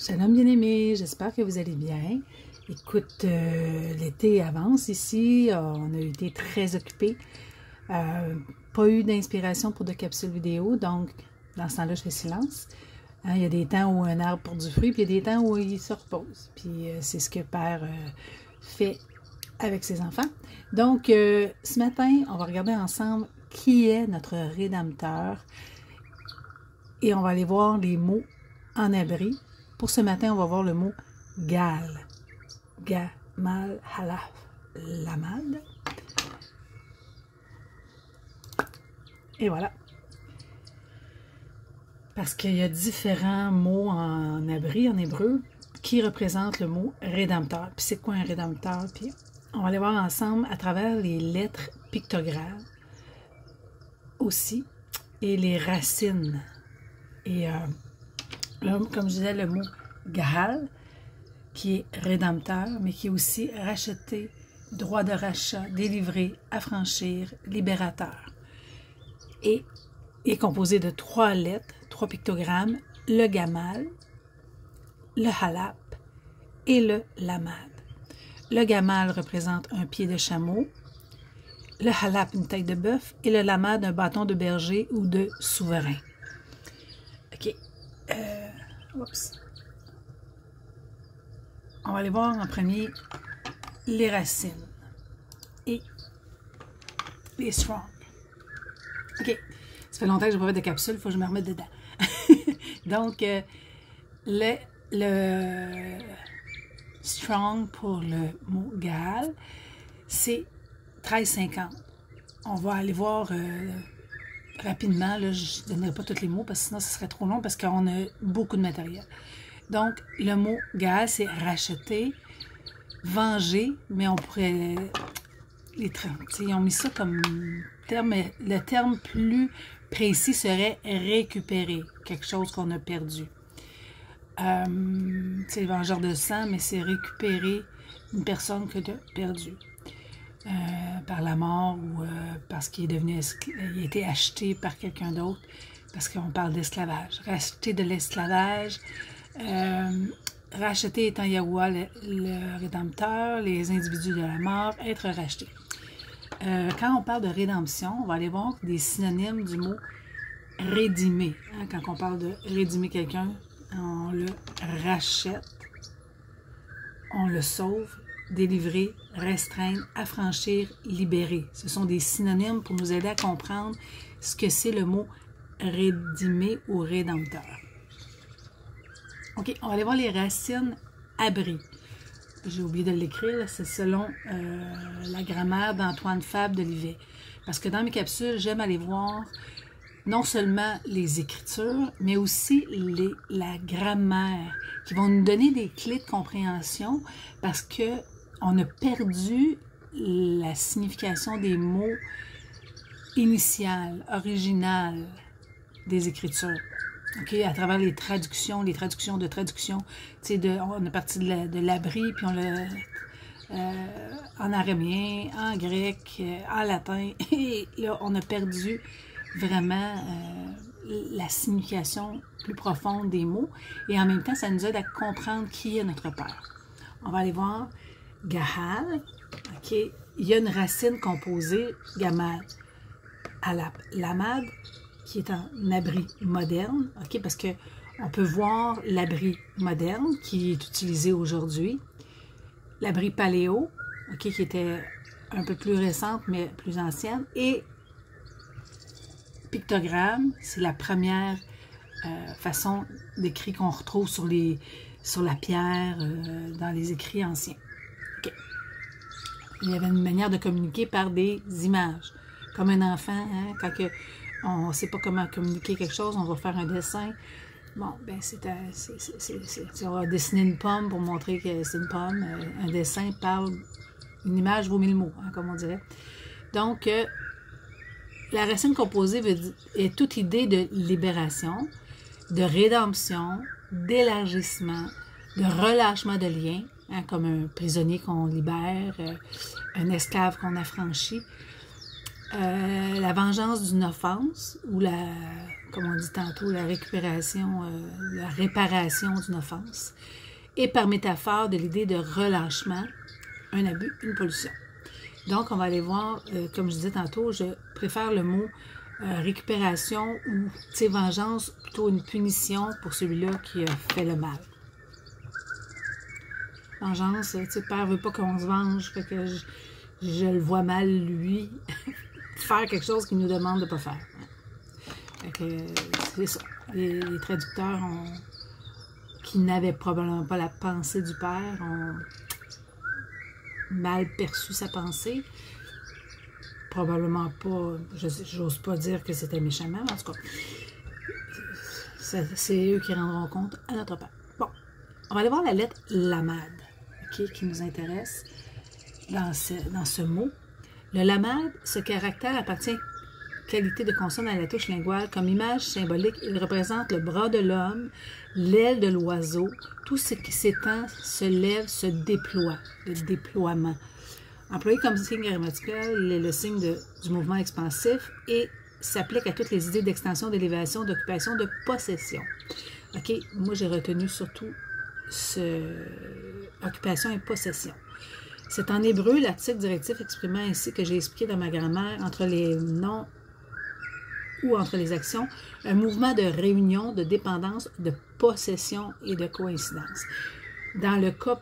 Shalom bien-aimés, j'espère que vous allez bien. Écoute, l'été avance ici, on a été très occupés. Pas eu d'inspiration pour de capsules vidéo, donc dans ce temps-là, je fais silence. Il y a des temps où un arbre porte du fruit, puis il y a des temps où il se repose. Puis c'est ce que Père fait avec ses enfants. Donc, ce matin, on va regarder ensemble qui est notre Rédempteur. Et on va aller voir les mots en abri. Pour ce matin, on va voir le mot Gal. Gamal, Halaf, Lamad. Et voilà. Parce qu'il y a différents mots en abri, en hébreu, qui représentent le mot Rédempteur. Puis c'est quoi un Rédempteur? Puis on va aller voir ensemble à travers les lettres pictographes aussi et les racines. Et là, comme je disais, le mot Gahal, qui est rédempteur, mais qui est aussi racheté, droit de rachat, délivré, affranchir, libérateur. Et est composé de 3 lettres, 3 pictogrammes, le Gamal, le Halap et le Lamad. Le Gamal représente un pied de chameau, le Halap une tête de bœuf et le Lamad un bâton de berger ou de souverain. OK. Oups. On va aller voir en premier les racines et les strong. OK. Ça fait longtemps que je n'ai pas fait de capsule, il faut que je me remette dedans. Donc, le strong pour le mot Gaal, c'est 13,50. On va aller voir rapidement. Là, je ne donnerai pas tous les mots parce que sinon, ce serait trop long parce qu'on a beaucoup de matériel. Donc, le mot Gaal, c'est racheter, venger, mais on pourrait... Ils ont mis ça comme terme, mais le terme plus précis serait récupérer, quelque chose qu'on a perdu. C'est le vengeur de sang, mais c'est récupérer une personne que tu as perdue. Par la mort ou parce qu'il est devenu il a été acheté par quelqu'un d'autre, parce qu'on parle d'esclavage. Racheter de l'esclavage, racheter étant Yahuwah le Rédempteur, les individus de la mort, être racheté. Quand on parle de rédemption, on va aller voir des synonymes du mot rédimer. Hein, quand on parle de rédimer quelqu'un, on le rachète, on le sauve, délivrer, restreindre, affranchir, libérer. Ce sont des synonymes pour nous aider à comprendre ce que c'est le mot rédimer ou rédempteur. OK, on va aller voir les racines abri. J'ai oublié de l'écrire, c'est selon la grammaire d'Antoine Fabre de Livet. Parce que dans mes capsules, j'aime aller voir non seulement les écritures, mais aussi la grammaire, qui vont nous donner des clés de compréhension parce qu'on a perdu la signification des mots initiales, originales des écritures. Okay, à travers les traductions de traduction, on est parti de l'abri, puis on l'a en araméen, en grec, en latin, et là, on a perdu vraiment la signification plus profonde des mots, et en même temps, ça nous aide à comprendre qui est notre Père. On va aller voir Gahal, ok, il y a une racine composée, Gamal, Alap, Lamad, qui est un abri moderne, ok, parce qu'on peut voir l'abri moderne qui est utilisé aujourd'hui, l'abri paléo, ok, qui était un peu plus récente mais plus ancienne, et pictogramme, c'est la première façon d'écrit qu'on retrouve sur la pierre dans les écrits anciens. Okay. Il y avait une manière de communiquer par des images, comme un enfant, hein, quand on ne sait pas comment communiquer quelque chose, on va faire un dessin. Bon, ben on va dessiner une pomme pour montrer que c'est une pomme. Un dessin parle, une image vaut 1000 mots, hein, comme on dirait. Donc, la racine composée est toute idée de libération, de rédemption, d'élargissement, de relâchement de liens, hein, comme un prisonnier qu'on libère, un esclave qu'on affranchit. La vengeance d'une offense ou la comme on dit tantôt, la récupération, la réparation d'une offense, et par métaphore de l'idée de relâchement, un abus, une pollution. Donc, on va aller voir, comme je disais tantôt, je préfère le mot récupération ou, tu sais, vengeance, plutôt une punition pour celui-là qui a fait le mal. Vengeance, tu sais, Père veut pas qu'on se venge, fait que je le vois mal, lui, faire quelque chose qu'il nous demande de ne pas faire. Fait que c'est ça. Les traducteurs qui n'avaient probablement pas la pensée du Père ont mal perçu sa pensée. Probablement pas, j'ose pas dire que c'était méchamment, mais en tout cas, c'est eux qui rendront compte à notre Père. Bon, on va aller voir la lettre Lamad, okay, qui nous intéresse dans ce mot. Le Lamad, ce caractère appartient qualité de consonne à la touche linguale. Comme image symbolique, il représente le bras de l'homme, l'aile de l'oiseau, tout ce qui s'étend, se lève, se déploie, le déploiement. Employé comme signe grammatical, il est le signe du mouvement expansif et s'applique à toutes les idées d'extension, d'élévation, d'occupation, de possession. OK, moi j'ai retenu surtout occupation et possession. C'est en hébreu l'article directif exprimant ainsi que j'ai expliqué dans ma grammaire entre les noms ou entre les actions, un mouvement de réunion, de dépendance, de possession et de coïncidence. Dans le cas,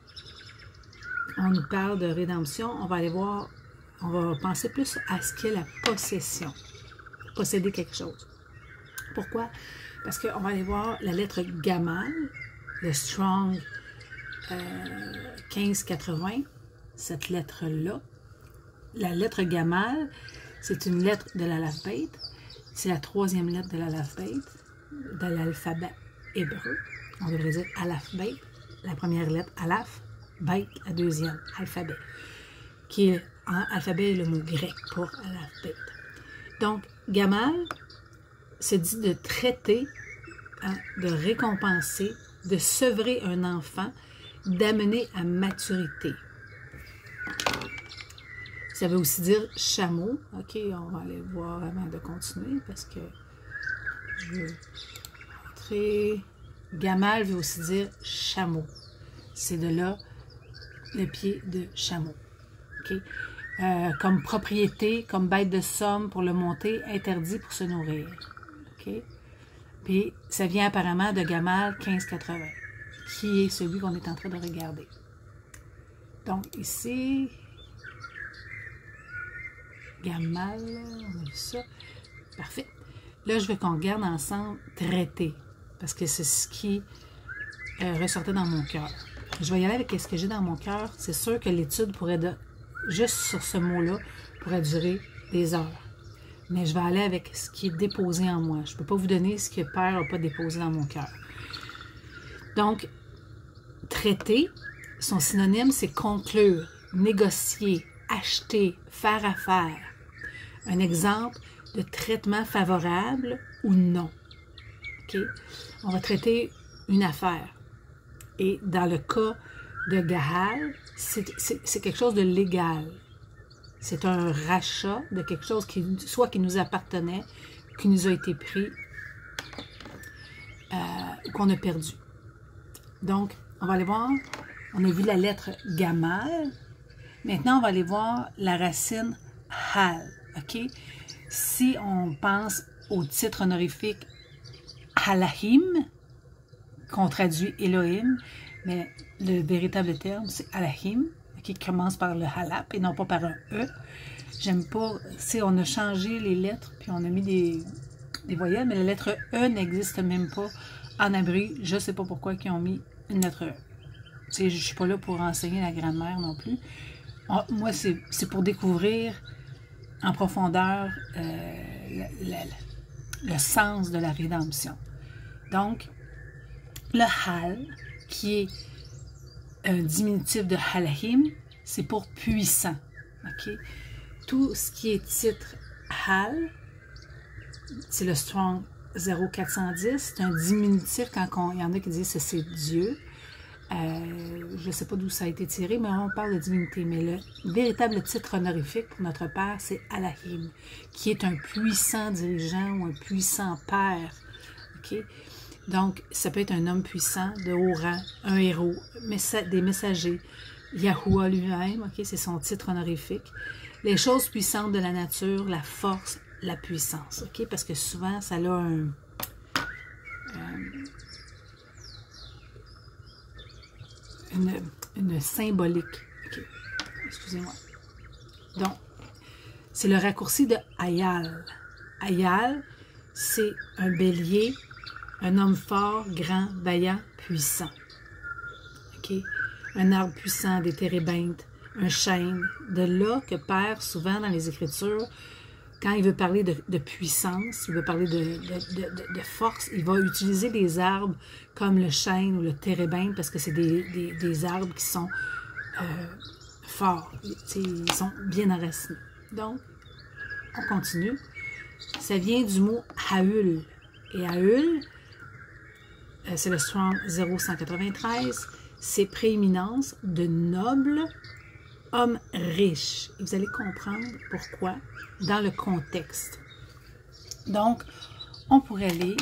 on nous parle de rédemption, on va aller voir, on va penser plus à ce qu'est la possession. Posséder quelque chose. Pourquoi? Parce qu'on va aller voir la lettre Gamal, le Strong 1580, cette lettre-là. La lettre Gamal, c'est une lettre de l'alphabet. C'est la troisième lettre de l'alphabet, de l'alphabet hébreu. On devrait dire alphabet, la première lettre, alaph, bête, la deuxième, alphabet, qui est en alphabet le mot grec pour alphabet. Donc, Gamal se dit de traiter, de récompenser, de sevrer un enfant, d'amener à maturité. Ça veut aussi dire chameau. OK, on va aller voir avant de continuer parce que je veux montrer. Gamal veut aussi dire chameau. C'est de là le pied de chameau. OK? Comme propriété, comme bête de somme pour le monter, interdit pour se nourrir. OK? Puis ça vient apparemment de Gamal 1580, qui est celui qu'on est en train de regarder. Donc ici, Gamal, on a vu ça. Parfait. Là, je veux qu'on regarde ensemble traiter, parce que c'est ce qui ressortait dans mon cœur. Je vais y aller avec ce que j'ai dans mon cœur. C'est sûr que l'étude pourrait, juste sur ce mot-là, pourrait durer des heures. Mais je vais aller avec ce qui est déposé en moi. Je ne peux pas vous donner ce que Père n'a pas déposé dans mon cœur. Donc, traiter, son synonyme, c'est conclure, négocier, acheter, faire affaire. Un exemple de traitement favorable ou non. Okay? On va traiter une affaire. Et dans le cas de Gahal, c'est quelque chose de légal. C'est un rachat de quelque chose qui nous appartenait, qui nous a été pris, qu'on a perdu. Donc, on va aller voir, on a vu la lettre Gamal. Maintenant, on va aller voir la racine Hal. OK? Si on pense au titre honorifique Halahim, qu'on traduit Elohim, mais le véritable terme, c'est Alahim, qui commence par le halap et non pas par un E. J'aime pas, si on a changé les lettres, puis on a mis des voyelles, mais la lettre E n'existe même pas en hébreu. Je ne sais pas pourquoi ils ont mis une lettre E. Je ne suis pas là pour enseigner la grammaire non plus. Moi, c'est pour découvrir en profondeur le sens de la rédemption. Donc, le hal, qui est un diminutif de halahim, c'est pour puissant. Okay? Tout ce qui est titre hal, c'est le Strong 0410, c'est un diminutif quand il y en a qui disent que c'est Dieu. je ne sais pas d'où ça a été tiré, mais on parle de divinité. Mais le véritable titre honorifique pour notre père, c'est Alahim, qui est un puissant dirigeant ou un puissant père. Okay? Donc, ça peut être un homme puissant, de haut rang, un héros, des messagers. Yahuwah lui-même, okay? C'est son titre honorifique. Les choses puissantes de la nature, la force, la puissance. Okay? Parce que souvent, ça a une symbolique. Okay. Excusez-moi. Donc, c'est le raccourci de Ayal. Ayal, c'est un bélier, un homme fort, grand, vaillant, puissant. Okay. Un arbre puissant, des térébintes, un chêne. De là que Père, souvent dans les Écritures, quand il veut parler de puissance, il veut parler de force, il va utiliser des arbres comme le chêne ou le térébinthe parce que c'est des arbres qui sont forts, ils sont bien enracinés. Donc, on continue. Ça vient du mot Haül. Et Haül, c'est le Strong 0193, c'est prééminence de noble homme riche. Et vous allez comprendre pourquoi dans le contexte. Donc, on pourrait lire,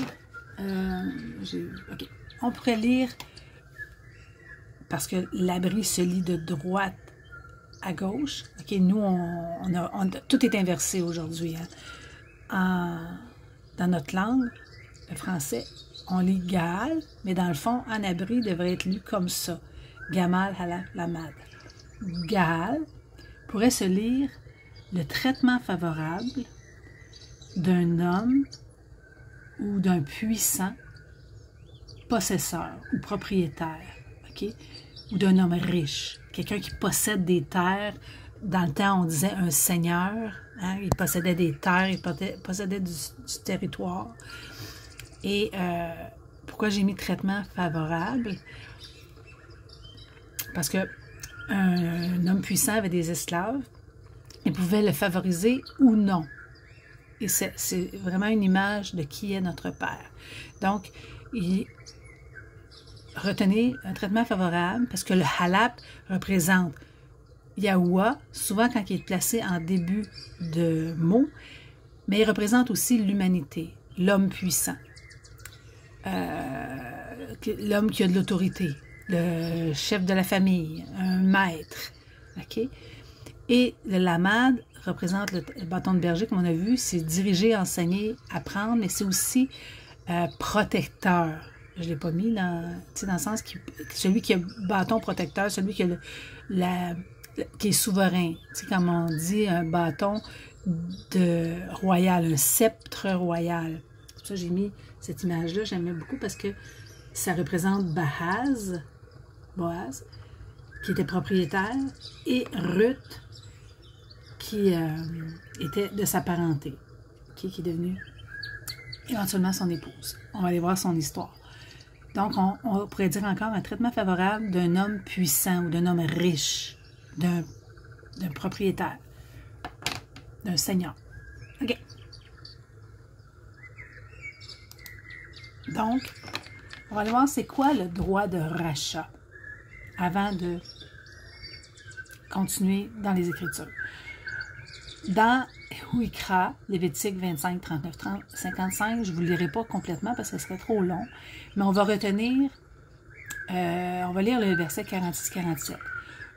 on pourrait lire, parce que l'abri se lit de droite à gauche. Okay, nous, tout est inversé aujourd'hui. Hein. Dans notre langue, le français, on lit Gaal, mais dans le fond, en abri devrait être lu comme ça. Gamal hala lamad. Gaal pourrait se lire le traitement favorable d'un homme ou d'un puissant possesseur ou propriétaire, okay? Ou d'un homme riche, quelqu'un qui possède des terres. Dans le temps, on disait un seigneur, hein? Il possédait des terres, il possédait du territoire. Et pourquoi j'ai mis traitement favorable? Parce que un homme puissant avait des esclaves, il pouvait le favoriser ou non. Et c'est vraiment une image de qui est notre Père. Donc, retenez un traitement favorable parce que le halap représente Yahuwah, souvent quand il est placé en début de mot, mais il représente aussi l'humanité, l'homme puissant, l'homme qui a de l'autorité, le chef de la famille, un maître. Okay? Et le lamad représente le bâton de berger, comme on a vu, c'est diriger, enseigner, apprendre, mais c'est aussi protecteur. Je ne l'ai pas mis dans le sens que celui qui a bâton protecteur, celui qui a qui est souverain. Comme on dit, un bâton royal, un sceptre royal. C'est pour ça que j'ai mis cette image-là, j'aimais beaucoup parce que ça représente Boaz, qui était propriétaire, et Ruth, qui était de sa parenté, qui est devenue éventuellement son épouse. On va aller voir son histoire. Donc, on pourrait dire encore un traitement favorable d'un homme puissant ou d'un homme riche, d'un propriétaire, d'un seigneur. OK. Donc, on va aller voir c'est quoi le droit de rachat avant de continuer dans les Écritures. Dans Huikra, Lévitique 25, 39, 30, 55, je ne vous le lirai pas complètement parce que ce serait trop long, mais on va retenir, on va lire le verset 46-47.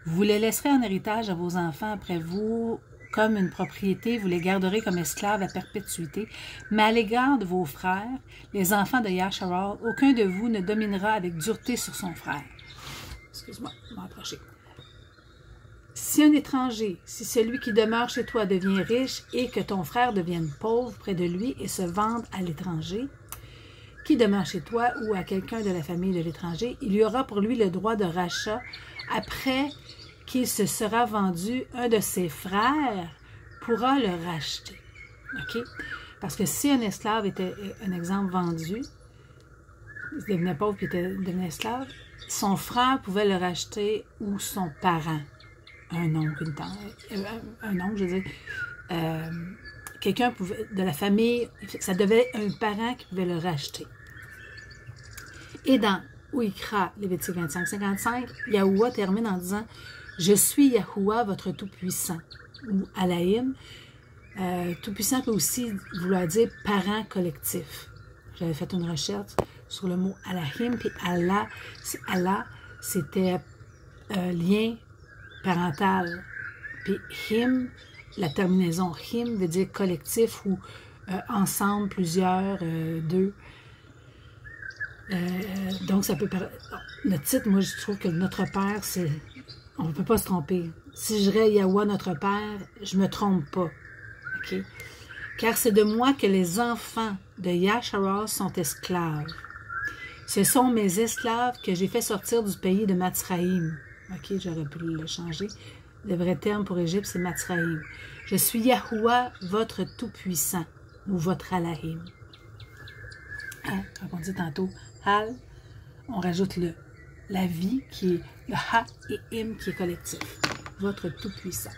Vous les laisserez en héritage à vos enfants après vous comme une propriété, vous les garderez comme esclaves à perpétuité, mais à l'égard de vos frères, les enfants de Yasharal, aucun de vous ne dominera avec dureté sur son frère. Excuse-moi, je vais m'approcher. Si un étranger, si celui qui demeure chez toi devient riche et que ton frère devienne pauvre près de lui et se vende à l'étranger, qui demeure chez toi ou à quelqu'un de la famille de l'étranger, il y aura pour lui le droit de rachat après qu'il se sera vendu, un de ses frères pourra le racheter. OK? Parce que si un esclave était, un exemple, vendu, il devenait pauvre et devenait esclave, son frère pouvait le racheter ou son parent. Un oncle, une tante, un oncle, je veux dire, quelqu'un de la famille, ça devait être un parent qui pouvait le racheter. Et dans ou Ikra, Lévitique 25, 55, Yahuwah termine en disant « Je suis Yahuwah, votre Tout-Puissant » ou Alaïm. Tout-Puissant peut aussi vouloir dire parent collectif. J'avais fait une recherche sur le mot Alahim, puis Allah, c'était lien parental. Puis Him, la terminaison Him veut dire collectif ou ensemble, plusieurs, deux. Donc, ça peut le titre, moi, je trouve que Notre Père, c'est... On ne peut pas se tromper. Si je dirais Yahweh, notre Père, je ne me trompe pas. Okay? Car c'est de moi que les enfants de Yasharal sont esclaves. Ce sont mes esclaves que j'ai fait sortir du pays de Matzraïm. OK, j'aurais pu le changer. Le vrai terme pour Égypte, c'est Matzraïm. Je suis Yahuwah, votre Tout-Puissant, ou votre Alahim. Hein? Comme on dit tantôt, Al, on rajoute le la vie qui est le Ha et Im qui est collectif. Votre Tout-Puissant.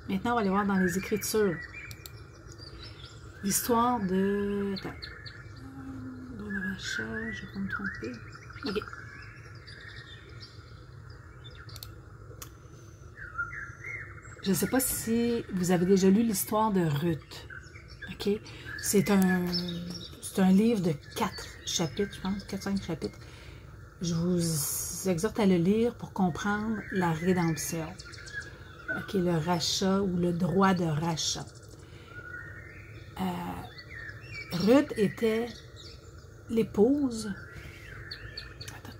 Maintenant, on va aller voir dans les Écritures. L'histoire de... Attends. Dans le rachat, je vais pas me tromper. OK. Je ne sais pas si vous avez déjà lu l'histoire de Ruth. OK? C'est un livre de 4 chapitres, je pense, 4-5 chapitres. Je vous exhorte à le lire pour comprendre la rédemption. OK, le rachat ou le droit de rachat. Ruth était l'épouse. Attends,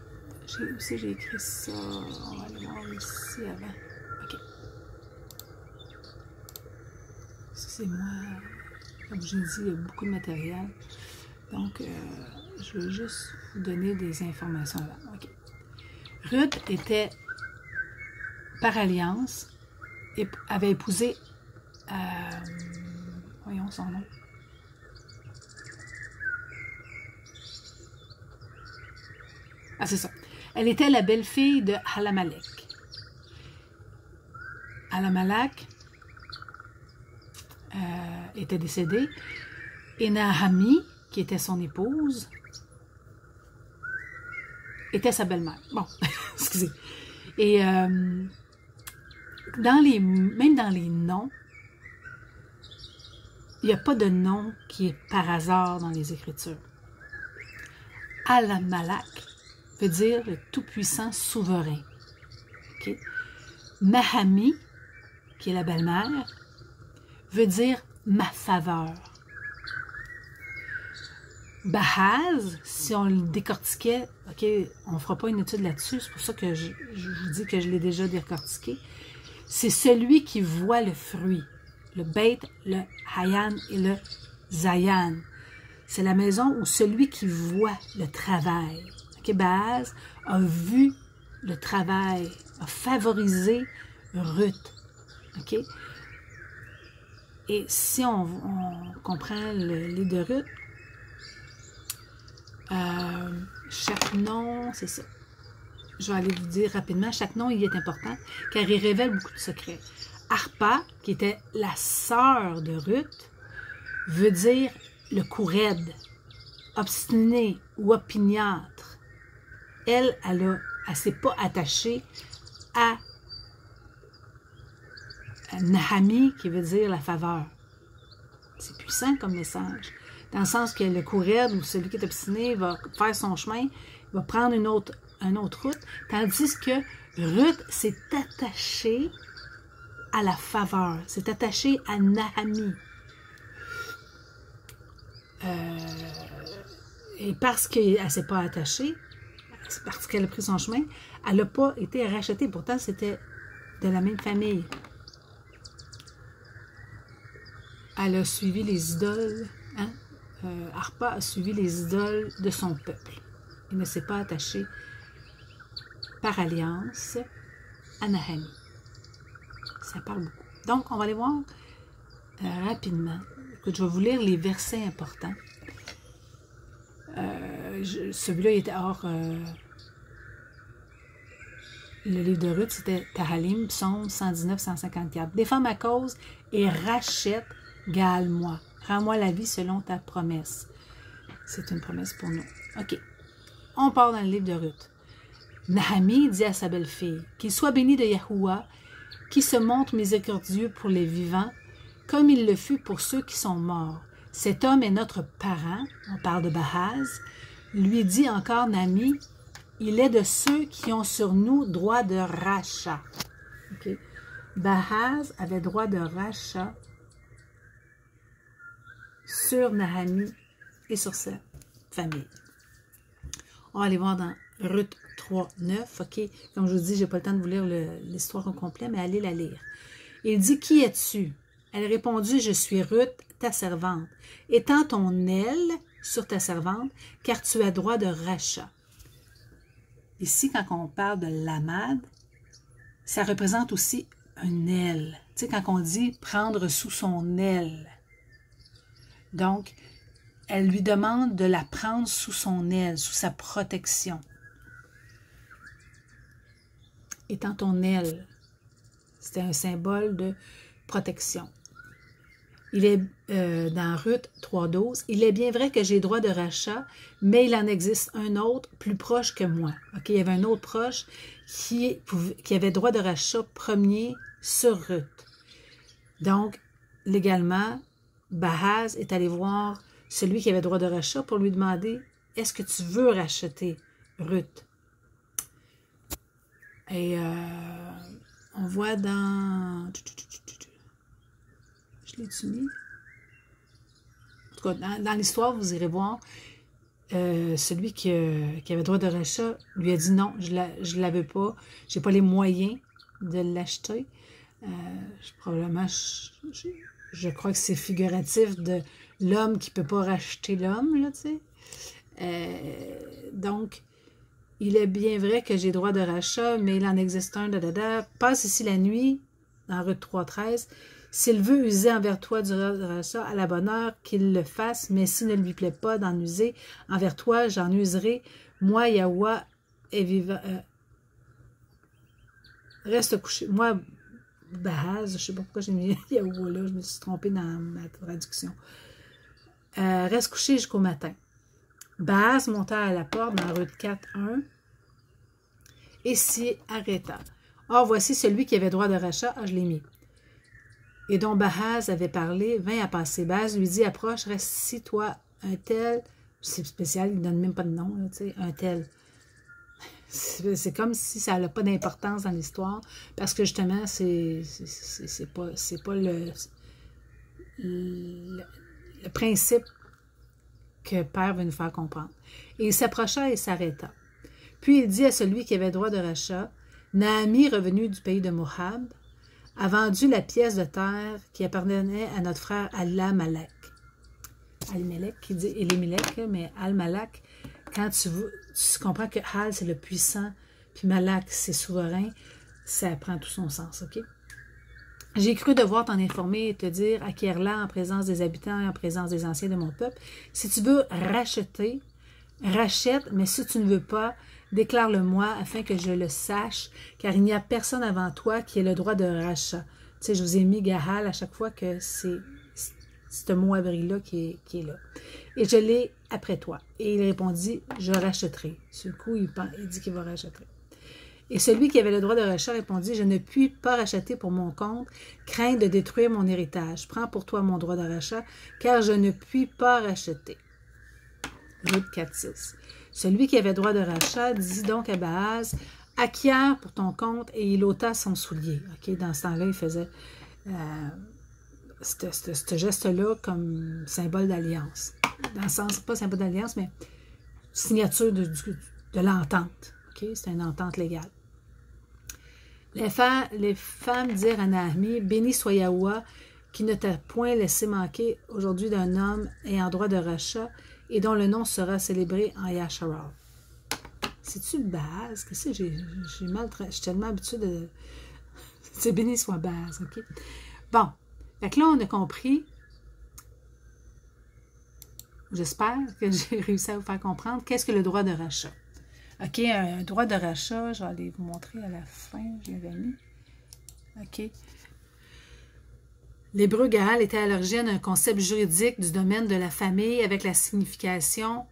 j'ai écrit ça. On va aller voir ici avant. OK. Ça, c'est moi. Comme je dis, il y a beaucoup de matériel. Donc, je veux juste vous donner des informations avant. OK. Ruth était par alliance et avait épousé, voyons son nom. Ah, c'est ça. Elle était la belle-fille de Halamalek. Halamalek était décédé et Nahami, qui était son épouse, était sa belle-mère. Bon, excusez. Et même dans les noms, il n'y a pas de nom qui est par hasard dans les Écritures. Halamalek veut dire le tout-puissant souverain. Okay? Mahami, qui est la belle-mère, veut dire ma faveur. Bahaz, si on le décortiquait, OK, on ne fera pas une étude là-dessus, c'est pour ça que je vous dis que je l'ai déjà décortiqué. C'est celui qui voit le fruit. Le Beit, le Hayan et le Zayan. C'est la maison où celui qui voit le travail. OK, Bahaz a vu le travail, a favorisé Ruth. OK? Et si on comprend le livre de Ruth, chaque nom, c'est ça. Je vais aller vous dire rapidement, chaque nom, il est important, car il révèle beaucoup de secrets. Arpa, qui était la sœur de Ruth, veut dire le cou raide, obstiné ou opiniâtre. Elle s'est pas attachée à Nahami, qui veut dire la faveur. C'est puissant comme message. Dans le sens que le cou raide ou celui qui est obstiné va faire son chemin, va prendre une autre route, tandis que Ruth s'est attachée à la faveur, s'est attachée à Nahami. Et parce qu'elle ne s'est pas attachée, parce qu'elle a pris son chemin, elle n'a pas été rachetée. Pourtant, c'était de la même famille. Elle a suivi les idoles, hein? Arpa a suivi les idoles de son peuple. Il ne s'est pas attaché par alliance à Nahami. Ça parle beaucoup. Donc, on va aller voir rapidement. Écoute, je vais vous lire les versets importants. Celui-là, il était hors... le livre de Ruth, c'était Tahalim, Psaume 119-154. Défends ma cause et rachète, gale-moi. Rends-moi la vie selon ta promesse. C'est une promesse pour nous. OK. On part dans le livre de Ruth. Naomi dit à sa belle-fille, qu'il soit béni de Yahuwah, qui se montre miséricordieux pour les vivants, comme il le fut pour ceux qui sont morts. Cet homme est notre parent, on parle de Bahaz, lui dit encore Naomi, il est de ceux qui ont sur nous droit de rachat. Okay. Bahaz avait droit de rachat sur Naomi et sur sa famille. On va aller voir dans Ruth 3, 9. OK, comme je vous dis, je n'ai pas le temps de vous lire l'histoire au complet, mais allez la lire. Il dit, qui es-tu? Elle répondit, je suis Ruth, ta servante. Étends ton aile sur ta servante, car tu as droit de rachat. Ici, quand on parle de lamad, ça représente aussi une aile. Tu sais, quand on dit prendre sous son aile. Donc, elle lui demande de la prendre sous son aile, sous sa protection. Étant ton aile, c'était un symbole de protection. Il est dans Ruth 3.12, il est bien vrai que j'ai droit de rachat, mais il en existe un autre plus proche que moi. Okay, il y avait un autre proche qui avait droit de rachat premier sur Ruth. Donc, légalement, Bahaz est allé voir celui qui avait droit de rachat pour lui demander « Est-ce que tu veux racheter Ruth? » Et on voit dans... Je l'ai-tu mis? En tout cas, dans l'histoire, vous irez voir, celui qui avait droit de rachat lui a dit non, je ne la veux pas, je n'ai pas les moyens de l'acheter. Probablement, je crois que c'est figuratif de l'homme qui ne peut pas racheter l'homme, là, tu sais. Donc, il est bien vrai que j'ai droit de rachat, mais il en existe un, passe ici la nuit, dans Ruth 3.13, s'il veut user envers toi du rachat, à la bonne heure, qu'il le fasse, mais s'il ne lui plaît pas d'en user envers toi, j'en userai. Moi, Yahuwah est vivant. Reste couché. Moi, Bahaz, je ne sais pas pourquoi j'ai mis Yahuwah là, je me suis trompée dans ma traduction. Reste couché jusqu'au matin. Bahaz monta à la porte dans Ruth 4.1 et s'y arrêta. Or, voici celui qui avait droit de rachat. Ah, je l'ai mis. Et dont Bahaz avait parlé, vint à passer. Bahaz lui dit, approche, reste-toi un tel. C'est spécial, il ne donne même pas de nom, là, tu sais, un tel. C'est comme si ça n'a pas d'importance dans l'histoire, parce que justement, c'est pas le principe que Père veut nous faire comprendre. Et il s'approcha et s'arrêta. Puis il dit à celui qui avait droit de rachat, Naomi, revenu du pays de Moab, a vendu la pièce de terre qui appartenait à notre frère Al-Malek. Al-Malek, qui dit Elimelech, mais Al-Malek, quand tu comprends que Al, c'est le puissant, puis Malak, c'est souverain, ça prend tout son sens, OK? J'ai cru devoir t'en informer et te dire, acquiers-la en présence des habitants et en présence des anciens de mon peuple. Si tu veux racheter, rachète, mais si tu ne veux pas, déclare-le-moi afin que je le sache, car il n'y a personne avant toi qui ait le droit de rachat. Tu sais, je vous ai mis Gahal à chaque fois que c'est ce mot abri-là qui est là. Et je l'ai après toi. Et il répondit, je rachèterai. Sur le coup, il dit qu'il va racheter. Et celui qui avait le droit de rachat répondit, je ne puis pas racheter pour mon compte, crains de détruire mon héritage. Prends pour toi mon droit de rachat, car je ne puis pas racheter. Ruth 4.6. Celui qui avait droit de rachat dit donc à Bahaz, acquiert pour ton compte, et il ôta son soulier. Okay? Dans ce temps-là, il faisait ce geste-là comme symbole d'alliance. Dans le sens, pas symbole d'alliance, mais signature de l'entente. Okay? C'est une entente légale. Les femmes dirent à Naomi, béni soit Yahuwah, qui ne t'a point laissé manquer aujourd'hui d'un homme ayant droit de rachat, et dont le nom sera célébré en Yasharal. C'est-tu Bahaz? Qu'est-ce que j'ai mal... Je suis tellement habituée de... C'est béni soit Bahaz, OK? Bon. Fait que là, on a compris. J'espère que j'ai réussi à vous faire comprendre qu'est-ce que le droit de rachat. OK, un droit de rachat, je vais aller vous montrer à la fin, je l'avais mis. OK. L'hébreu Gahal était à l'origine un concept juridique du domaine de la famille avec la signification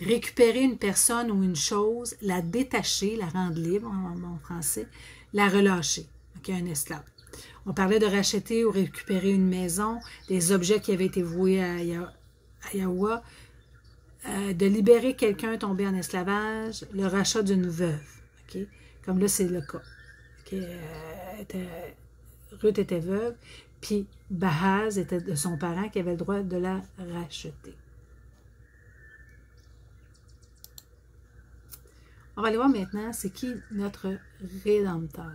récupérer une personne ou une chose, la détacher, la rendre libre en français, la relâcher. OK, un esclave. On parlait de racheter ou récupérer une maison, des objets qui avaient été voués à Yahweh, de libérer quelqu'un tombé en esclavage, le rachat d'une veuve. Okay? Comme là, c'est le cas. Okay? Ruth était veuve, puis Boaz était de son parent qui avait le droit de la racheter. On va aller voir maintenant, c'est qui notre Rédempteur.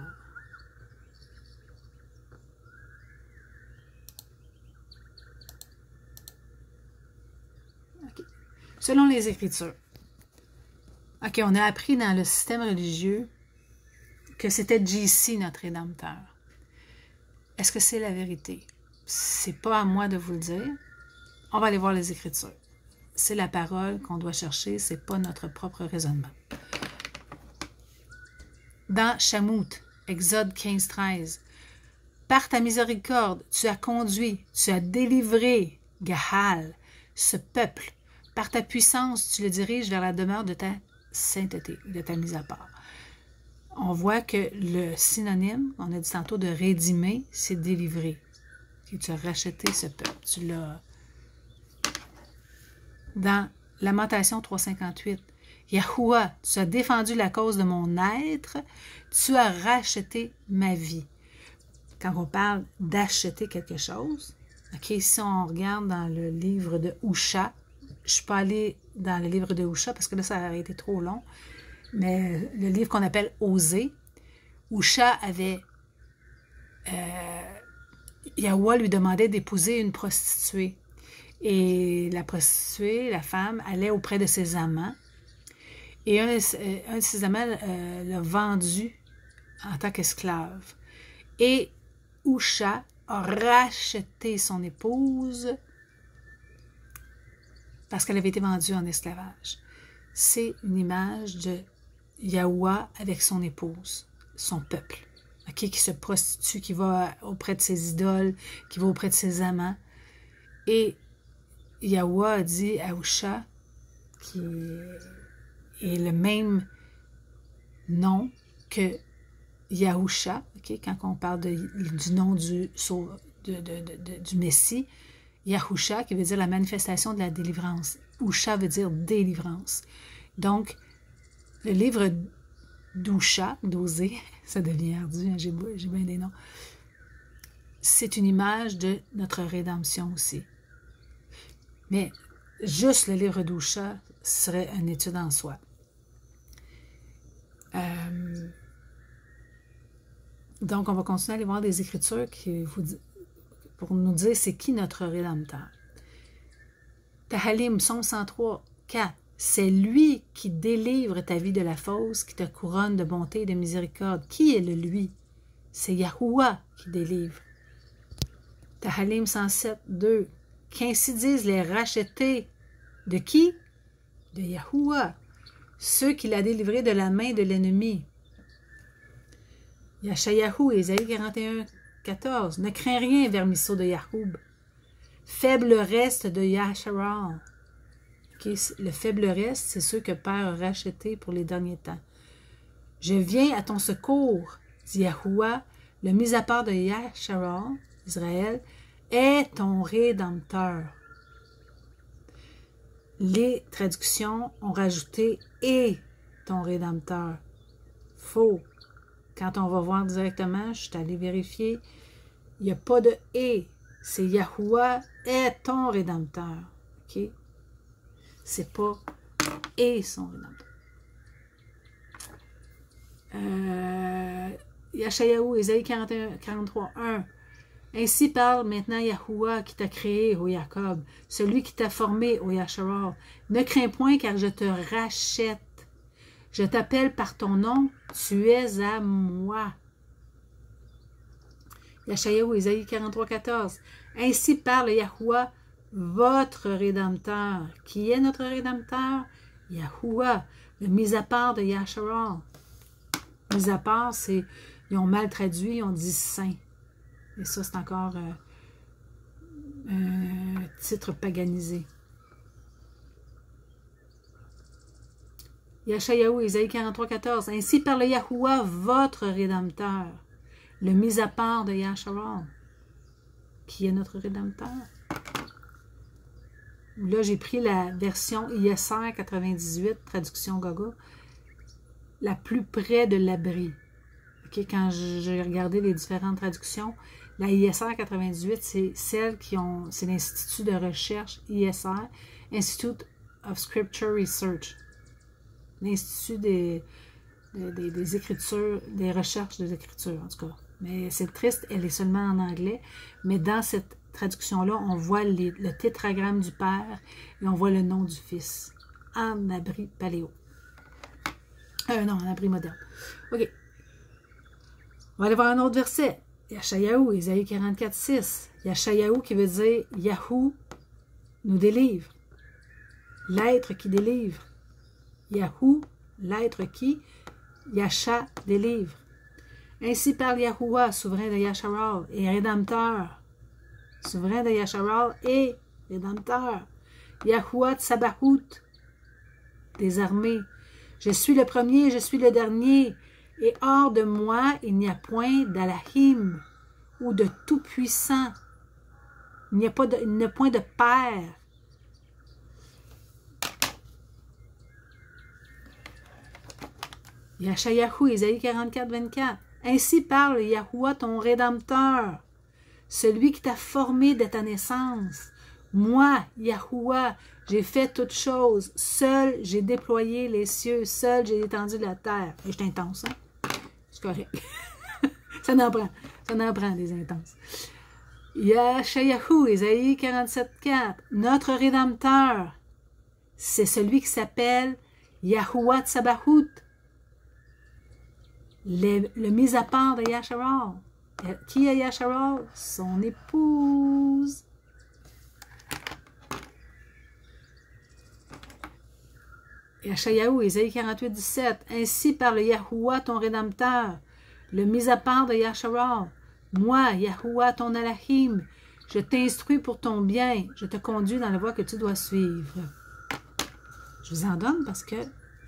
Okay. Selon les Écritures. OK, on a appris dans le système religieux que c'était JC, notre Rédempteur. Est-ce que c'est la vérité? C'est pas à moi de vous le dire. On va aller voir les Écritures. C'est la parole qu'on doit chercher, c'est pas notre propre raisonnement. Dans Shamout, Exode 15, 13, « Par ta miséricorde, tu as conduit, tu as délivré, Gahal, ce peuple. Par ta puissance, tu le diriges vers la demeure de ta sainteté, de ta mise à part. » On voit que le synonyme, on a dit tantôt de rédimer, c'est délivrer. Et tu as racheté ce peuple, tu l'as... Dans Lamentation 3,58, Yahuwah, tu as défendu la cause de mon être, tu as racheté ma vie. Quand on parle d'acheter quelque chose, OK, si on regarde dans le livre de Husha, je ne suis pas allée dans le livre de Husha parce que là, ça aurait été trop long, mais le livre qu'on appelle Osée, Husha avait... Yahweh lui demandait d'épouser une prostituée. Et la prostituée, la femme, allait auprès de ses amants. Et un de ses amants l'a vendu en tant qu'esclave. Et Husha a racheté son épouse parce qu'elle avait été vendue en esclavage. C'est une image de Yahweh avec son épouse, son peuple, okay, qui se prostitue, qui va auprès de ses idoles, qui va auprès de ses amants. Et Yahweh a dit à Husha, qui est le même nom que Yahusha, okay, quand on parle du nom du Messie, Yahusha, qui veut dire la manifestation de la délivrance. Husha veut dire délivrance. Donc, le livre d'Husha, d'Osée, ça devient ardu, hein, j'ai bien des noms, c'est une image de notre rédemption aussi. Mais juste le livre d'Husha serait une étude en soi. Donc, on va continuer à aller voir des Écritures pour nous dire c'est qui notre Rédempteur. Tahalim, Psaume 103, 4. C'est lui qui délivre ta vie de la fosse, qui te couronne de bonté et de miséricorde. Qui est le lui? C'est Yahuwah qui délivre. Tahalim 107, 2. Qu'ainsi disent les rachetés. De qui? De Yahuwah. Ceux qu'il a délivrés de la main de l'ennemi. Yashayahu, Ésaïe 41, 14. Ne crains rien, vermisseau de Yahoub. Faible reste de Yasharal. Okay, le faible reste, c'est ceux que Père a rachetés pour les derniers temps. Je viens à ton secours, dit Yahuwah, le mis à part de Yasharal, Israël, est ton Rédempteur. Les traductions ont rajouté « et ton Rédempteur ». Faux. Quand on va voir directement, je suis allée vérifier, il n'y a pas de « et ». C'est « Yahuwah est ton Rédempteur ». OK? C'est pas « et son Rédempteur ». Yashayahu, Ésaïe 43, 1. Ainsi parle maintenant Yahuwah qui t'a créé, ô Jacob, celui qui t'a formé, ô Yasharal. Ne crains point car je te rachète. Je t'appelle par ton nom, tu es à moi. Yashayahu, Ésaïe 43, 14. Ainsi parle Yahuwah, votre Rédempteur. Qui est notre Rédempteur? Yahuwah, le mis à part de Yasharal. Mis à part, c'est, ils ont mal traduit, ils ont dit saint. Et ça, c'est encore un titre paganisé. Yashayahu, Ésaïe 43, 14. Ainsi parle Yahuwah, votre Rédempteur, le mis à part de Yasharal, qui est notre Rédempteur. Là, j'ai pris la version ISR 98, traduction Gaga, la plus près de l'abri. Okay, quand j'ai regardé les différentes traductions, la ISR 98, c'est celle qui ont, c'est l'Institut de recherche ISR, Institute of Scripture Research, l'Institut des Écritures, des recherches des Écritures, en tout cas. Mais c'est triste, elle est seulement en anglais, mais dans cette traduction-là, on voit le tétragramme du Père et on voit le nom du Fils, en abri paléo. Non, en abri moderne. OK. On va aller voir un autre verset. Yashayahu, Ésaïe 44, 6. Yashayahu qui veut dire Yahou nous délivre. L'être qui délivre. Yahou, l'être qui, Yasha délivre. Ainsi parle Yahuwah, souverain de Yasharal et rédempteur. Souverain de Yasharal et rédempteur. Yahuwah Tsabaout, des armées. Je suis le premier, je suis le dernier. Et hors de moi, il n'y a point d'Alahim ou de tout-puissant. Il n'y a point de père. Yashayahu, Ésaïe 44, 24. Ainsi parle Yahuwah, ton Rédempteur, celui qui t'a formé de ta naissance. Moi, Yahuwah, j'ai fait toutes choses. Seul, j'ai déployé les cieux. Seul, j'ai étendu la terre. Et je suis intense, hein? C'est correct. Ça n'en prend des intenses. Yashayahu, Ésaïe 47, 4. Notre Rédempteur, c'est celui qui s'appelle Yahuwah Tsabaout, le mis à part de Yasharal. Qui est Yasharal? Son épouse. Yashayahu, Ésaïe 48, 17. Ainsi parle Yahuwah, ton Rédempteur, le mis à part de Yasharal. Moi, Yahuwah, ton Alahim, je t'instruis pour ton bien, je te conduis dans la voie que tu dois suivre. Je vous en donne parce que,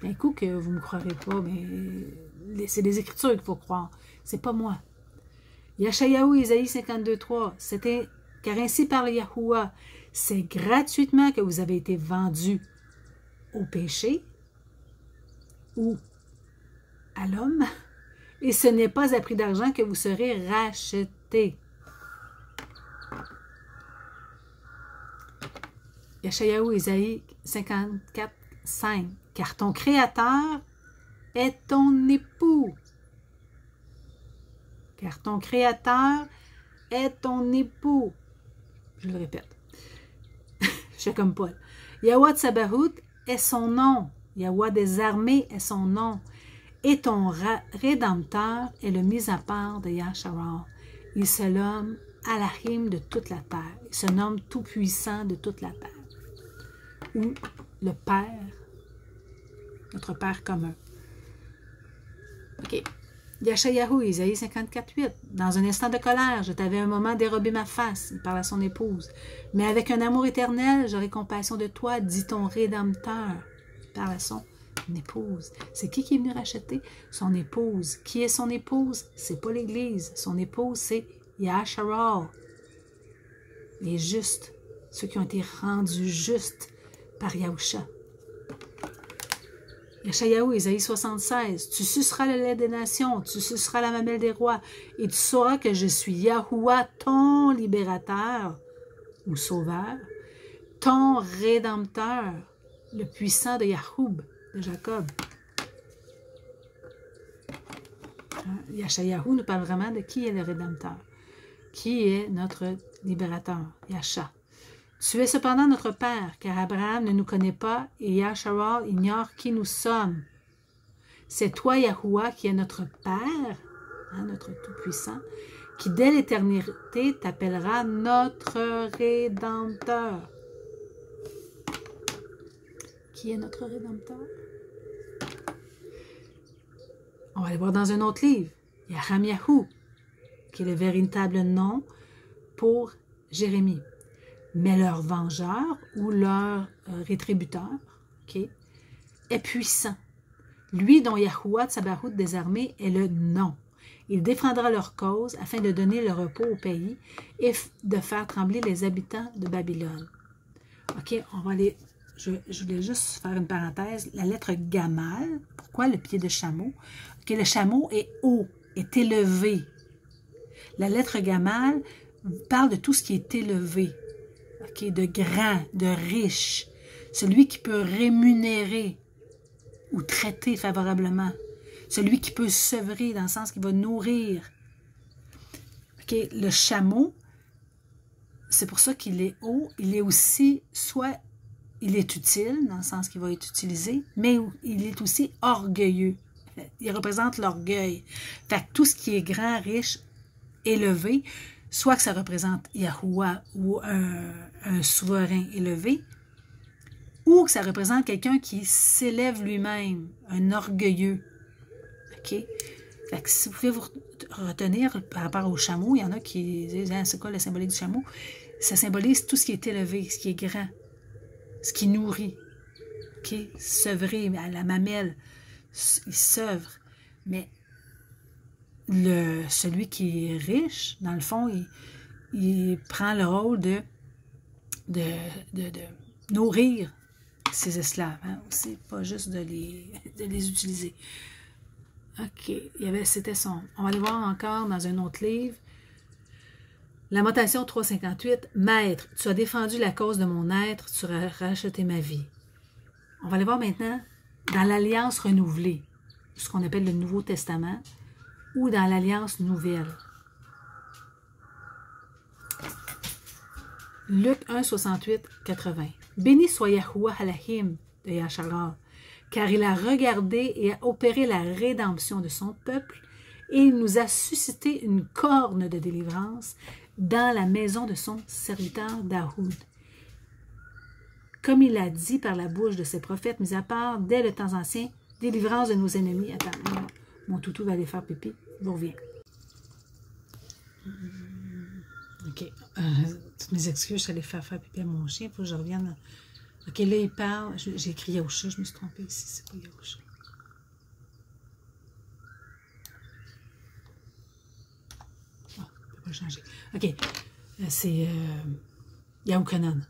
d'un coup que vous ne me croirez pas, mais c'est des Écritures qu'il faut croire. C'est pas moi. Yashayahu, Ésaïe 52, 3. Car ainsi parle Yahuwah, c'est gratuitement que vous avez été vendus au péché ou à l'homme, et ce n'est pas à prix d'argent que vous serez rachetés. Yashayahu, Ésaïe 54, 5. Car ton Créateur est ton époux. Car ton Créateur est ton époux. Je le répète. Je fais comme Paul. Yahuwah Tsabaout est son nom. Yahuwah des armées est son nom. Et ton Rédempteur est le mis à part de Yasharal. Il se nomme Alahim de toute la terre. Il se nomme Tout-Puissant de toute la terre. Ou le Père, notre Père commun. OK. Yashayahu, Ésaïe 54, 8. Dans un instant de colère, je t'avais un moment dérobé ma face. Il parle à son épouse. Mais avec un amour éternel, j'aurai compassion de toi, dit ton Rédempteur. Il parle à son épouse. C'est qui est venu racheter? Son épouse. Qui est son épouse? C'est pas l'Église. Son épouse, c'est Yasharal. Les justes. Ceux qui ont été rendus justes par Yahusha. Yashayahu, Ésaïe 76. Tu suceras le lait des nations, tu suceras la mamelle des rois, et tu sauras que je suis Yahuwah, ton libérateur ou sauveur, ton rédempteur, le puissant de Yahoub, de Jacob. Yashayahu nous parle vraiment de qui est le rédempteur, qui est notre libérateur, Yasha. Tu es cependant notre Père, car Abraham ne nous connaît pas et Yasharal ignore qui nous sommes. C'est toi, Yahuwah, qui es notre Père, hein, notre Tout-Puissant, qui dès l'éternité t'appellera notre Rédempteur. Qui est notre Rédempteur? On va aller voir dans un autre livre. Yahamyahu, qui est le véritable nom pour Jérémie. Mais leur vengeur ou leur rétributeur, okay, est puissant. lui dont Yahuwah Tsabaoth des armées est le nom. Il défendra leur cause afin de donner le repos au pays et de faire trembler les habitants de Babylone. OK, on va aller... Je voulais juste faire une parenthèse. La lettre Gamal, pourquoi le pied de chameau? OK, le chameau est haut, est élevé. La lettre Gamal parle de tout ce qui est élevé. OK, de grand, de riche. Celui qui peut rémunérer ou traiter favorablement. Celui qui peut sevrer dans le sens qu'il va nourrir. Okay. Le chameau, c'est pour ça qu'il est haut. Il est aussi, soit il est utile, dans le sens qu'il va être utilisé, mais il est aussi orgueilleux. Il représente l'orgueil. Fait que tout ce qui est grand, riche, élevé, soit que ça représente Yahuwah ou un souverain élevé, ou que ça représente quelqu'un qui s'élève lui-même, un orgueilleux. OK? Fait que si vous pouvez vous retenir par rapport au chameau, il y en a qui disent hein, c'est quoi le symbolique du chameau? Ça symbolise tout ce qui est élevé, ce qui est grand, ce qui nourrit. OK? Sevrer à la mamelle, il sevre. Mais celui qui est riche, dans le fond, il prend le rôle de nourrir ses esclaves. Hein? C'est pas juste de les utiliser. OK, c'était son. On va aller voir encore dans un autre livre. Lamentation 358. Maître, tu as défendu la cause de mon être, tu as racheté ma vie. On va aller voir maintenant dans l'Alliance renouvelée, ce qu'on appelle le Nouveau Testament, ou dans l'Alliance nouvelle. Luc 1, 68, 80. Béni soit Yahuwah Elohim de Yasharal, car il a regardé et a opéré la rédemption de son peuple, et il nous a suscité une corne de délivrance dans la maison de son serviteur Daoud. Comme il a dit par la bouche de ses prophètes, mis à part, dès le temps ancien, délivrance de nos ennemis. Attends, mon toutou va aller faire pipi, je reviens. OK. Toutes mes excuses, je suis allée faire pipi à mon chien, il faut que je revienne. OK, là, il parle. J'ai écrit Yaousha, je me suis trompée ici, c'est pas Yaousha. Ah, je peux pas changer. OK, c'est Yahukanan,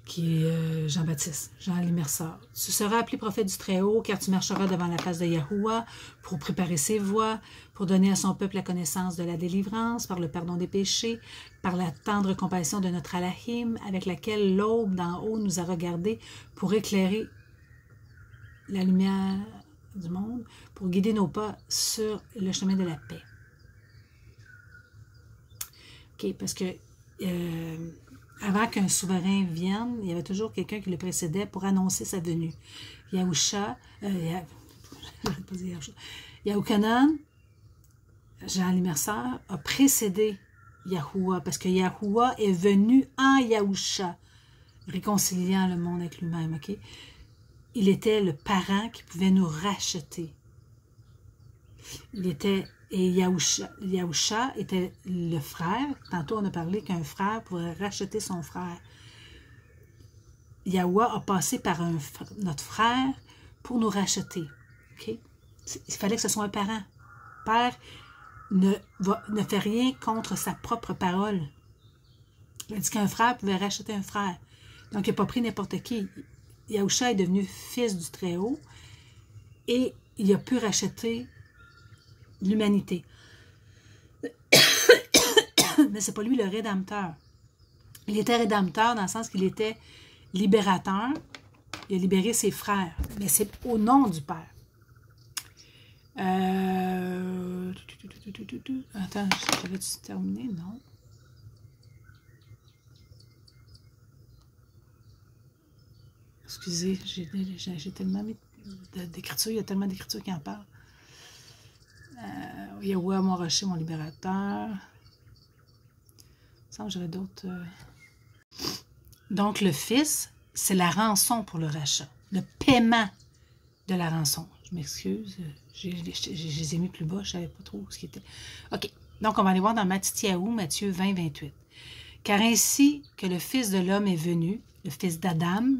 qui est Jean-Baptiste, Jean l'immerseur. Tu seras appelé prophète du Très-Haut, car tu marcheras devant la face de Yahuwah pour préparer ses voies, pour donner à son peuple la connaissance de la délivrance, par le pardon des péchés, par la tendre compassion de notre Alahim, avec laquelle l'aube d'en haut nous a regardés pour éclairer la lumière du monde, pour guider nos pas sur le chemin de la paix. OK, parce que avant qu'un souverain vienne, il y avait toujours quelqu'un qui le précédait pour annoncer sa venue. Yahukanan, Jean l'immerseur, a précédé Yahuwah, parce que Yahuwah est venu en Yahusha, réconciliant le monde avec lui-même. Okay? Il était le parent qui pouvait nous racheter. Et Yahusha était le frère. Tantôt, on a parlé qu'un frère pourrait racheter son frère. Yahuwah a passé par notre frère pour nous racheter. Okay? Il fallait que ce soit un parent. Père ne fait rien contre sa propre parole. Il a dit qu'un frère pouvait racheter un frère. Donc, il n'a pas pris n'importe qui. Yahusha est devenu fils du Très-Haut et il a pu racheter l'humanité. Mais c'est pas lui le rédempteur. Il était rédempteur dans le sens qu'il était libérateur. Il a libéré ses frères. Mais c'est au nom du Père. Attends, j'avais-tu terminé? Non. Excusez, j'ai tellement mis d'écriture, il y a tellement d'écriture qui en parle. Yahuwah, mon rocher, mon libérateur. Il me semble que j'avais d'autres. Donc, le Fils, c'est la rançon pour le rachat. Le paiement de la rançon. Je m'excuse, je les ai mis plus bas, je ne savais pas trop ce qui était. OK, donc on va aller voir dans Mattityahu, Matthieu 20, 28. Car ainsi que le Fils de l'homme est venu, le Fils d'Adam,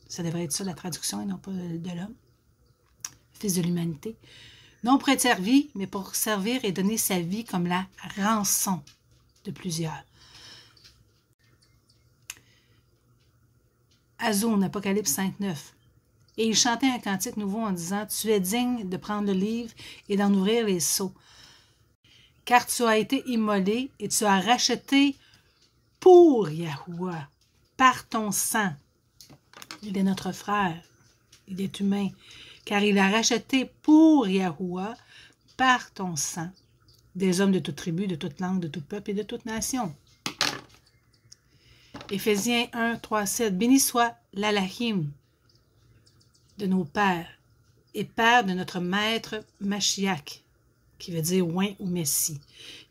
ça devrait être ça la traduction et non pas de l'homme. fils de l'humanité, non pour être servi, mais pour servir et donner sa vie comme la rançon de plusieurs. Azoun, Apocalypse 5.9. Et il chantait un cantique nouveau en disant, « Tu es digne de prendre le livre et d'en ouvrir les sceaux, car tu as été immolé et tu as racheté pour Yahuwah, par ton sang. » Il est notre frère, il est humain, car il a racheté pour Yahuwah, par ton sang, des hommes de toute tribu, de toute langue, de tout peuple et de toute nation. Éphésiens 1, 3, 7. Béni soit l'Alahim de nos pères et père de notre maître Mashiach, qui veut dire oint ou Messie,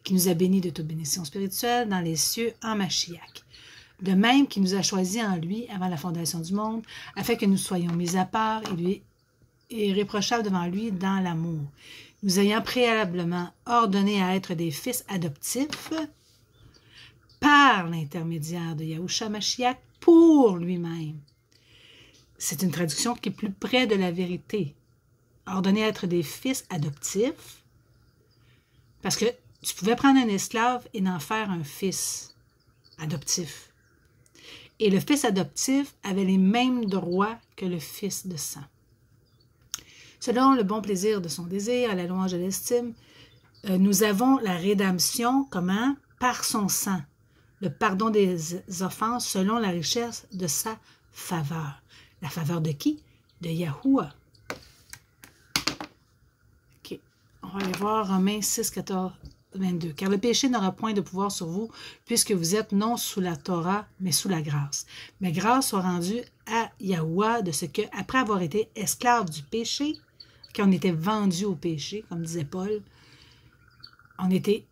qui nous a bénis de toute bénédiction spirituelle dans les cieux en Mashiach. De même qu'il nous a choisis en lui avant la fondation du monde, afin que nous soyons mis à part et lui irréprochables devant lui dans l'amour, nous ayant préalablement ordonné à être des fils adoptifs par l'intermédiaire de Yahushua Mashiach pour lui-même. C'est une traduction qui est plus près de la vérité. Ordonné à être des fils adoptifs, parce que tu pouvais prendre un esclave et en faire un fils adoptif. Et le fils adoptif avait les mêmes droits que le fils de sang. Selon le bon plaisir de son désir, à la louange de l'estime, nous avons la rédemption, comment? Par son sang, le pardon des offenses selon la richesse de sa faveur. La faveur de qui? De Yahuwah. OK. On va aller voir Romains 6, 14, 22. Car le péché n'aura point de pouvoir sur vous, puisque vous êtes non sous la Torah, mais sous la grâce. Mais grâce soit rendue à Yahuwah de ce que, après avoir été esclave du péché, qu'on était vendu au péché, comme disait Paul, on était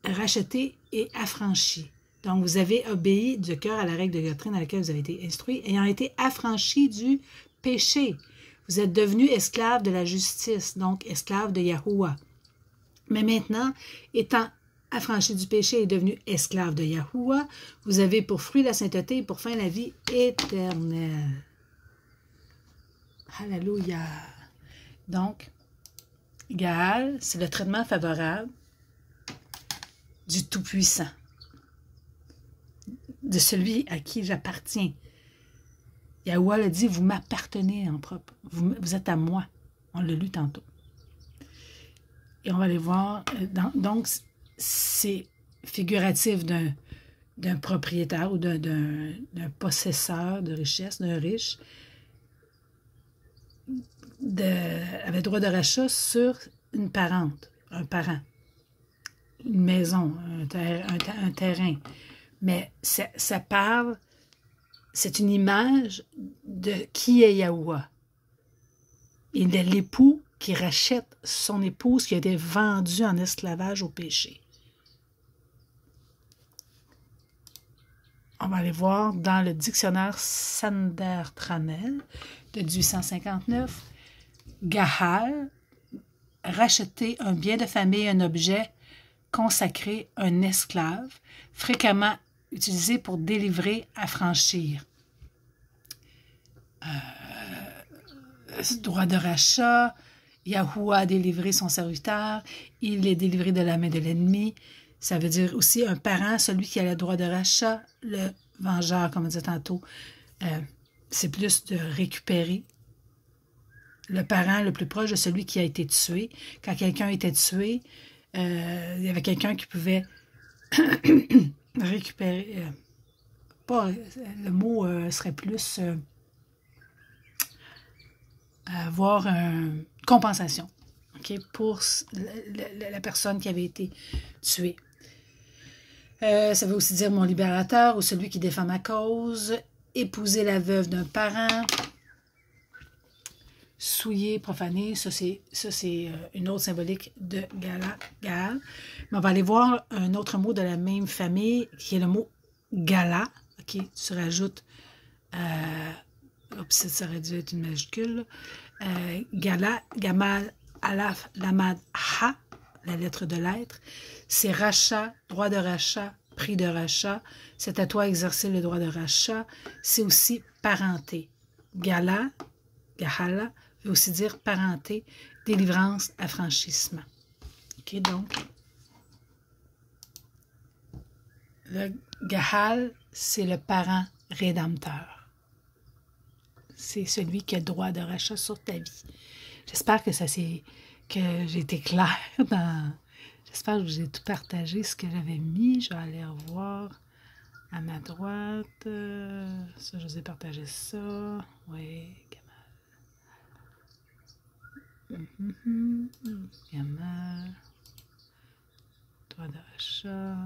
racheté et affranchi. Donc, vous avez obéi de cœur à la règle de doctrine à laquelle vous avez été instruits, ayant été affranchi du péché. Vous êtes devenus esclaves de la justice, donc esclaves de Yahuwah. Mais maintenant, étant affranchi du péché et devenu esclave de Yahuwah, vous avez pour fruit la sainteté et pour fin la vie éternelle. Alléluia. Donc, Gaal, c'est le traitement favorable du Tout-Puissant, de celui à qui j'appartiens. Yahuwah le dit, vous m'appartenez en propre, vous êtes à moi. On l'a lu tantôt. Et on va aller voir, donc c'est figuratif d'un propriétaire ou d'un possesseur de richesse, d'un riche, avait droit de rachat sur une parente, un parent, une maison, un terrain. Mais ça parle, c'est une image de qui est Yahuwah. Et de l'époux qui rachète son épouse qui a été vendue en esclavage au péché. On va aller voir dans le dictionnaire Sander-Tranel de 1859, Gahal, racheter un bien de famille, un objet consacré, un esclave, fréquemment utilisé pour délivrer, affranchir. Droit de rachat, Yahuwah a délivré son serviteur, il est délivré de la main de l'ennemi. Ça veut dire aussi un parent, celui qui a le droit de rachat, le vengeur, comme on disait tantôt. C'est plus de récupérer. Le parent le plus proche de celui qui a été tué. Quand quelqu'un était tué, il y avait quelqu'un qui pouvait récupérer. Le mot serait plus avoir une compensation, okay, pour la personne qui avait été tuée. Ça veut aussi dire mon libérateur ou celui qui défend ma cause, épouser la veuve d'un parent, souiller, profaner, ça c'est une autre symbolique de Gaal. Mais on va aller voir un autre mot de la même famille qui est le mot Gala. Ok, tu rajoutes, ça aurait dû être une majuscule. Gala, Gamal, Alaf, Lamad, Ha, la lettre de l'être. C'est rachat, droit de rachat, prix de rachat. C'est à toi exercer le droit de rachat. C'est aussi parenté. Gala, Gahala, veut aussi dire parenté, délivrance, affranchissement. OK, donc, le Gahal, c'est le parent rédempteur. C'est celui qui a le droit de rachat sur ta vie. J'espère que que j'ai été claire dans... J'espère que j'ai tout partagé ce que j'avais mis. Je vais aller revoir à ma droite. Ça, je vous ai partagé ça. Oui, Gamal. Gamal. Droit de rachat.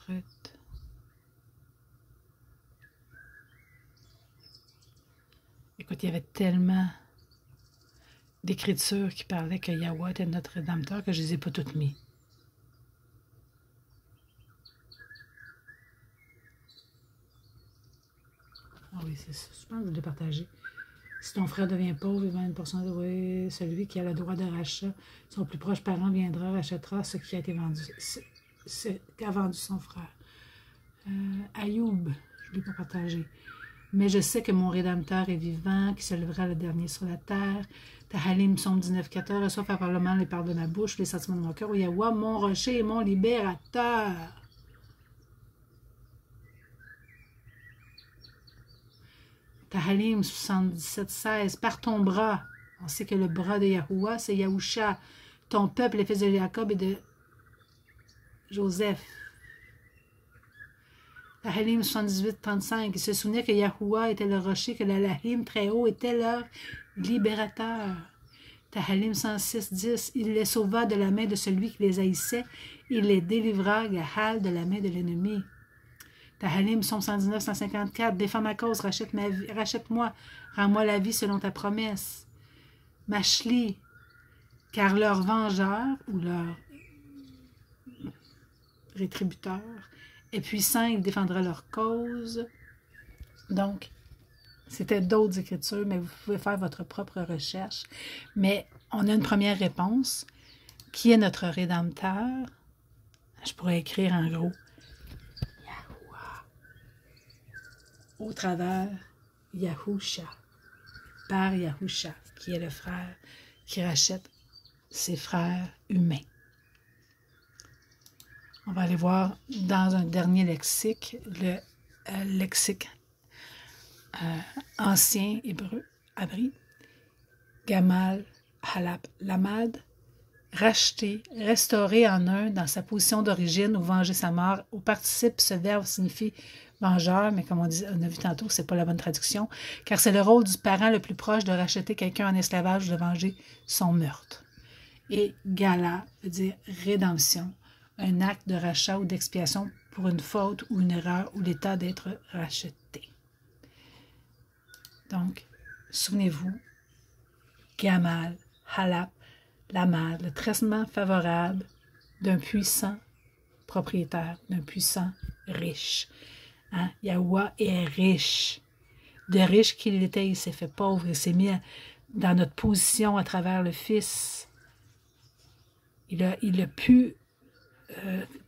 Ruth. Écoute, il y avait tellement d'écritures qui parlaient que Yahweh était notre Rédempteur que je ne les ai pas toutes mis. Ah oui, c'est ça. Je pense que je l'ai partagé. Si ton frère devient pauvre, il vend une portion de oui, celui qui a le droit de rachat, son plus proche parent viendra, rachètera ce qui a été vendu, ce qu'a vendu son frère. Ayoub, je ne l'ai pas partagé. Mais je sais que mon Rédempteur est vivant, qui se lèvera le dernier sur la terre. Tahalim, psaume 19, 14, reçois favorablement les paroles de ma bouche, les sentiments de mon cœur. Yahweh, mon rocher et mon libérateur. Tahalim 77, 16, par ton bras. On sait que le bras de Yahuwah, c'est Yahusha. Ton peuple, les fils de Jacob et de Joseph. Tahalim 78, 35. Ils se souvenaient que Yahuwah était le rocher, que l'Alahim très haut était leur libérateur. Tahalim 106, 10. Il les sauva de la main de celui qui les haïssait. Il les délivra, Gahal, de la main de l'ennemi. Tahalim, psaume 119, 154, défends ma cause, rachète-moi, rends-moi la vie selon ta promesse. Machli, car leur vengeur ou leur rétributeur est puissant, il défendra leur cause. Donc, c'était d'autres écritures, mais vous pouvez faire votre propre recherche. Mais on a une première réponse. Qui est notre Rédempteur? Je pourrais écrire en gros. Au travers Yahusha, par Yahusha, qui est le frère qui rachète ses frères humains. On va aller voir dans un dernier lexique, le lexique ancien hébreu, abri, Gamal, Halap, Lamad, racheter, restaurer en un dans sa position d'origine ou venger sa mort. Au participe, ce verbe signifie vengeur, mais comme on a vu tantôt, c'est pas la bonne traduction, car c'est le rôle du parent le plus proche de racheter quelqu'un en esclavage ou de venger son meurtre. Et Gala veut dire rédemption, un acte de rachat ou d'expiation pour une faute ou une erreur ou l'état d'être racheté. Donc, souvenez-vous, Gamal, Halap, Lamad, le traitement favorable d'un puissant propriétaire, d'un puissant riche. Hein? Yahweh est riche. De riche qu'il était, il s'est fait pauvre, il s'est mis dans notre position à travers le Fils. Il a pu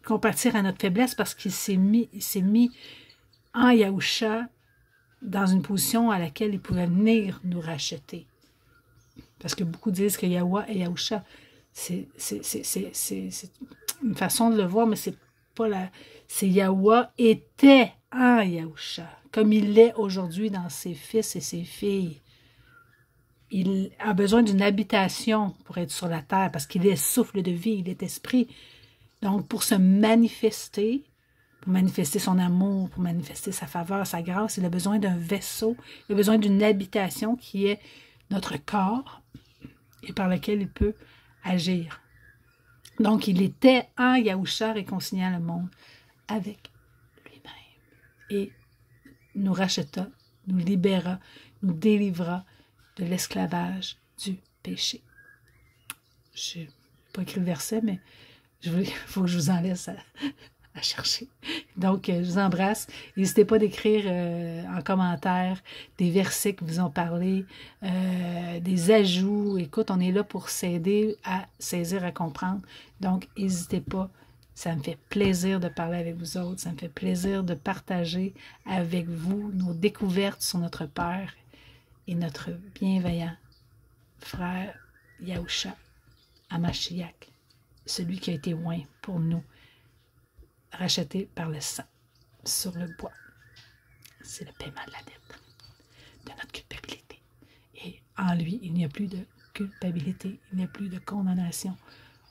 compatir à notre faiblesse parce qu'il s'est mis en Yahusha dans une position à laquelle il pouvait venir nous racheter. Parce que beaucoup disent que Yahweh et Yahusha, c'est une façon de le voir, mais c'est pas la... C'est Yahweh était en Yahusha, comme il l'est aujourd'hui dans ses fils et ses filles. Il a besoin d'une habitation pour être sur la terre, parce qu'il est souffle de vie, il est esprit. Donc, pour se manifester, pour manifester son amour, pour manifester sa faveur, sa grâce, il a besoin d'un vaisseau, il a besoin d'une habitation qui est notre corps et par lequel il peut agir. Donc, il était en Yahusha réconciliant le monde avec lui-même et nous racheta, nous libéra, nous délivra de l'esclavage du péché. Je n'ai pas écrit le verset, mais il faut que je vous en laisse à chercher. Donc, je vous embrasse. N'hésitez pas d'écrire en commentaire des versets qui vous ont parlé, des ajouts. Écoute, on est là pour s'aider à saisir, à comprendre. Donc, n'hésitez pas. Ça me fait plaisir de parler avec vous autres. Ça me fait plaisir de partager avec vous nos découvertes sur notre Père et notre bienveillant frère Yahusha Hamashiach, celui qui a été oint pour nous, racheté par le sang sur le bois. C'est le paiement de la dette, de notre culpabilité. Et en lui, il n'y a plus de culpabilité, il n'y a plus de condamnation.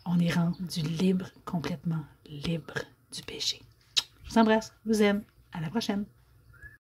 On est rendu libre, complètement libre du péché. Je vous embrasse, je vous aime. À la prochaine.